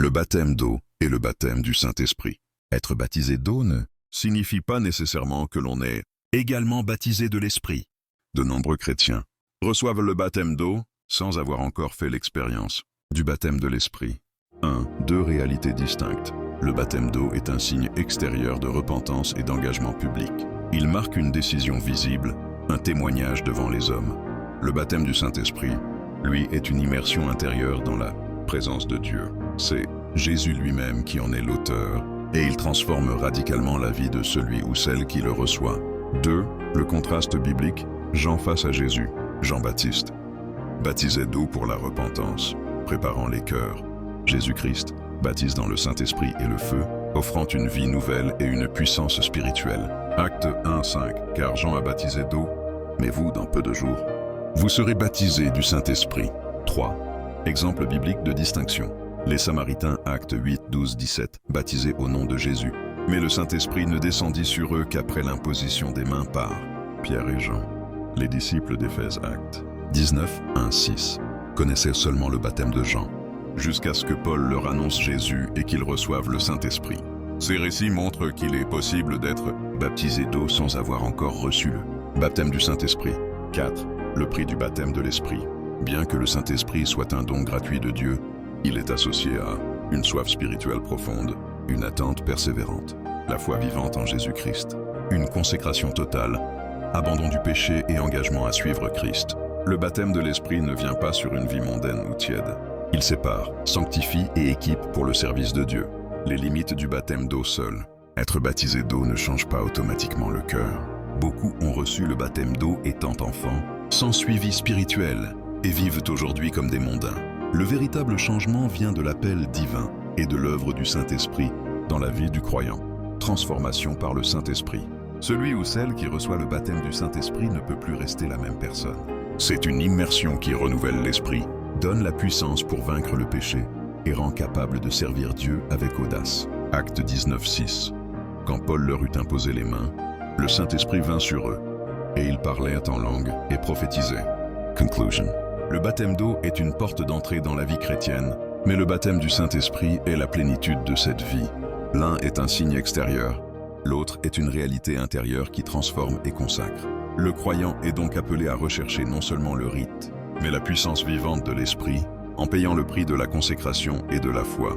Le baptême d'eau et le baptême du Saint-Esprit. Être baptisé d'eau ne signifie pas nécessairement que l'on est également baptisé de l'Esprit. De nombreux chrétiens reçoivent le baptême d'eau sans avoir encore fait l'expérience du baptême de l'Esprit. 2 réalités distinctes. Le baptême d'eau est un signe extérieur de repentance et d'engagement public. Il marque une décision visible, un témoignage devant les hommes. Le baptême du Saint-Esprit, lui, est une immersion intérieure dans la présence de Dieu. C'est Jésus lui-même qui en est l'auteur, et il transforme radicalement la vie de celui ou celle qui le reçoit. 2. Le contraste biblique, Jean face à Jésus, Jean-Baptiste. Baptisé d'eau pour la repentance, préparant les cœurs. Jésus-Christ baptise dans le Saint-Esprit et le feu, offrant une vie nouvelle et une puissance spirituelle. Acte 1:5. Car Jean a baptisé d'eau, mais vous, dans peu de jours, vous serez baptisés du Saint-Esprit. 3. Exemple biblique de distinction. Les Samaritains, Acte 8:12-17, baptisés au nom de Jésus. Mais le Saint-Esprit ne descendit sur eux qu'après l'imposition des mains par Pierre et Jean. Les disciples d'Éphèse, Acte 19:1-6, connaissaient seulement le baptême de Jean, jusqu'à ce que Paul leur annonce Jésus et qu'ils reçoivent le Saint-Esprit. Ces récits montrent qu'il est possible d'être baptisé d'eau sans avoir encore reçu le baptême du Saint-Esprit. 4. Le prix du baptême de l'Esprit. Bien que le Saint-Esprit soit un don gratuit de Dieu, il est associé à une soif spirituelle profonde, une attente persévérante, la foi vivante en Jésus-Christ, une consécration totale, abandon du péché et engagement à suivre Christ. Le baptême de l'Esprit ne vient pas sur une vie mondaine ou tiède. Il sépare, sanctifie et équipe pour le service de Dieu. Les limites du baptême d'eau seul. Être baptisé d'eau ne change pas automatiquement le cœur. Beaucoup ont reçu le baptême d'eau étant enfants, sans suivi spirituel, et vivent aujourd'hui comme des mondains. Le véritable changement vient de l'appel divin et de l'œuvre du Saint-Esprit dans la vie du croyant. Transformation par le Saint-Esprit. Celui ou celle qui reçoit le baptême du Saint-Esprit ne peut plus rester la même personne. C'est une immersion qui renouvelle l'esprit, donne la puissance pour vaincre le péché et rend capable de servir Dieu avec audace. Acte 19:6. Quand Paul leur eut imposé les mains, le Saint-Esprit vint sur eux, et ils parlaient en langue et prophétisaient. Conclusion. Le baptême d'eau est une porte d'entrée dans la vie chrétienne, mais le baptême du Saint-Esprit est la plénitude de cette vie. L'un est un signe extérieur, l'autre est une réalité intérieure qui transforme et consacre. Le croyant est donc appelé à rechercher non seulement le rite, mais la puissance vivante de l'Esprit, en payant le prix de la consécration et de la foi.